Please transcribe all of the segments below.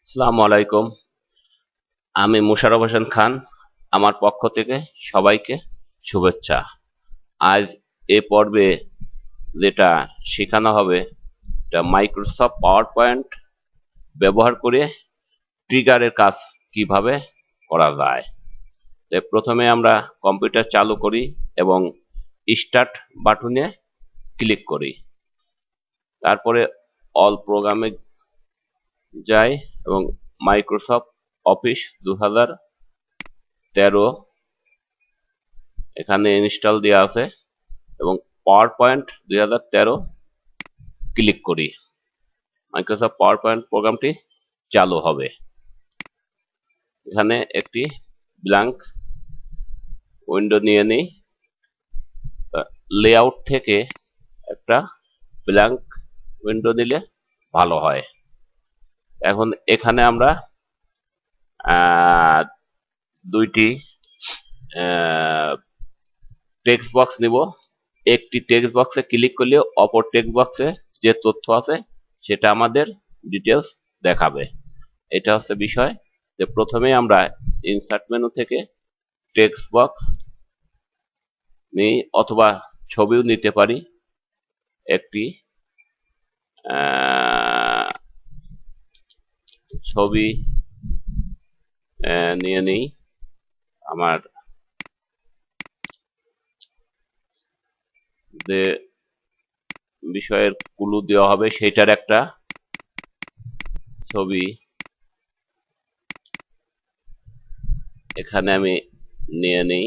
আসসালামু আলাইকুম। আমি মোশাররফ হোসেন খান। আমার পক্ষ থেকে সবাইকে শুভেচ্ছা। আজ এ পর্বে যেটা শেখানো হবে এটা মাইক্রোসফট পাওয়ার পয়েন্ট ব্যবহার করে ট্রিগারের কাজ কিভাবে করা যায়। প্রথমে আমরা কম্পিউটার চালু করি এবং স্টার্ট বাটনে ক্লিক করি। তারপরে অল প্রোগ্রামে যাই এবং মাইক্রোসফট অফিস 2013 এখানে ইনস্টল দেওয়া আছে এবং পাওয়ার পয়েন্ট 2013 ক্লিক করি। মাইক্রোসফট পাওয়ার পয়েন্ট প্রোগ্রামটি চালু হবে। এখানে একটি ব্ল্যাঙ্ক উইন্ডো নিয়ে নিই। লেআউট থেকে একটা ব্ল্যাঙ্ক উইন্ডো নিলে ভালো হয়। এখন এখানে আমরা দুইটি টেক্সট বক্স নিব। একটি টেক্সট বক্সে ক্লিক করলে অপর টেক্সট বক্সে যে তথ্য আছে সেটা আমাদের ডিটেলস দেখাবে। এটা হচ্ছে বিষয় যে প্রথমে আমরা ইনসার্ট মেনু থেকে টেক্সট বক্স নিই অথবা ছবিও নিতে পারি। একটি ছবি নিয়ে নিই। আমার যে বিষয়ের ক্লু দেওয়া হবে সেটার একটা ছবি এখানে আমি নিয়ে নিই।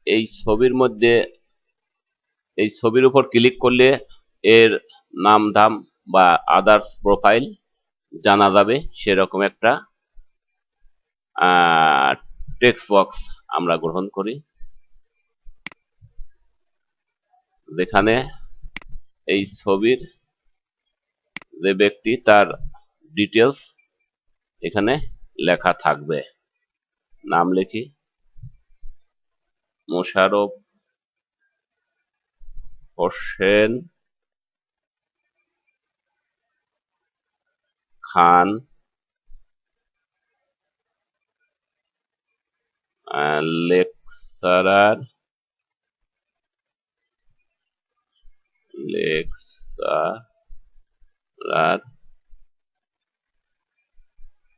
এই ছবির মধ্যে এই ছবির উপর ক্লিক করলে এর নাম ধাম বা আদার্স প্রোফাইল জানা যাবে। সেরকম একটা টেক্সট বক্স আমরা গ্রহণ করি, যেখানে এই ছবির যে ব্যক্তি তার ডিটেলস এখানে লেখা থাকবে। নাম লিখি Mosharraf Hossain Khan, lecturer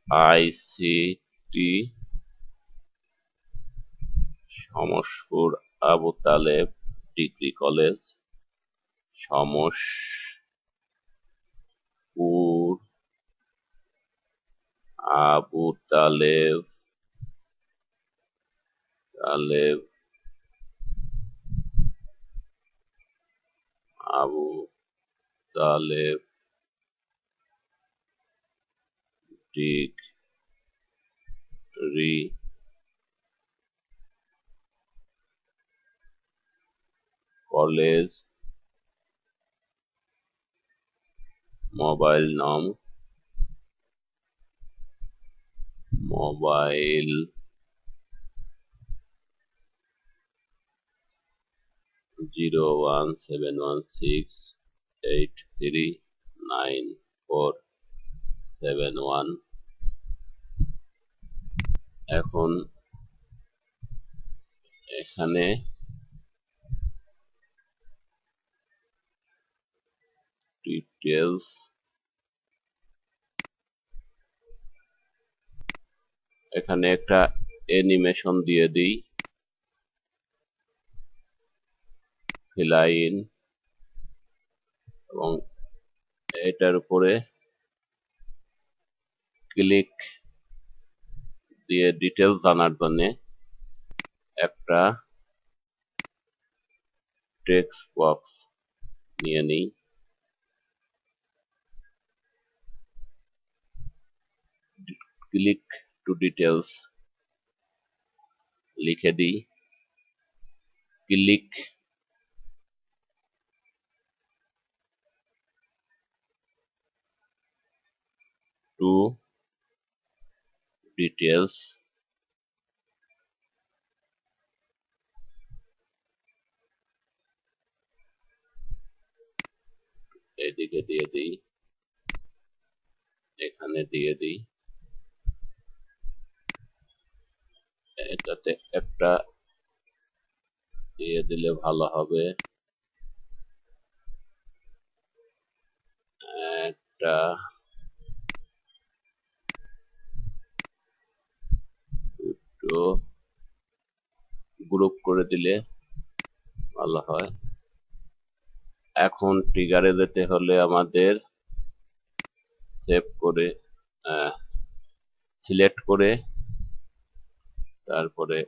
ICT Shamshpur Abu Taleb degree college, Shamshpur Abu Taleb Abu Taleb degree college, mobile 0171683947 এখন এখানে ডিটেলস এখানে একটা অ্যানিমেশন দিয়ে দিই। ফিলাইন এবং এটার উপরে ক্লিক দিয়ে ডিটেলস জানার জন্য একটা টেক্সট বক্স নিয়ে নিই। ক্লিক টু ডিটেলস লিখে দিই। ক্লিক টু ডিটেলস এইদিকে দিয়ে দিই, এখানে দিয়ে দিই, এটাতে একটা দিয়ে দিলে ভালো হবে, একটা একটু গ্রুপ করে দিলে ভালো হয়। এখন ট্রিগারে যেতে হলে আমাদের সেভ করে সিলেক্ট করে তারপরে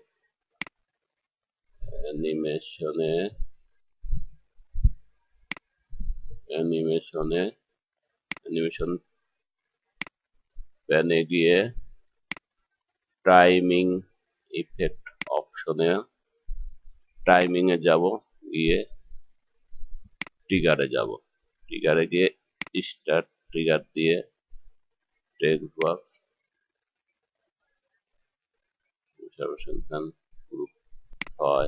অ্যানিমেশনে অ্যানিমেশনে অ্যানিমেশন প্যানে গিয়ে টাইমিং ইফেক্ট অপশনে টাইমিং এ যাব, গিয়ে ট্রিগারে যাব, ট্রিগারে গিয়ে স্টার্ট ট্রিগার দিয়ে টেক্সট বক্স গ্রুপ 6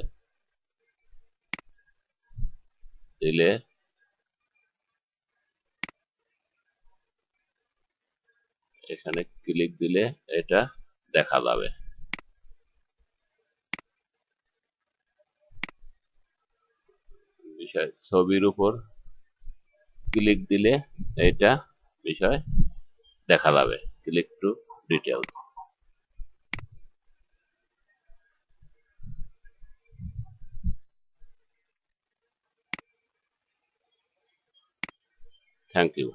দিলে এখানে ক্লিক দিলে এটা দেখা যাবে। বিষয় ছবির উপর ক্লিক দিলে এটা বিষয় দেখা যাবে। Click to details. Thank you.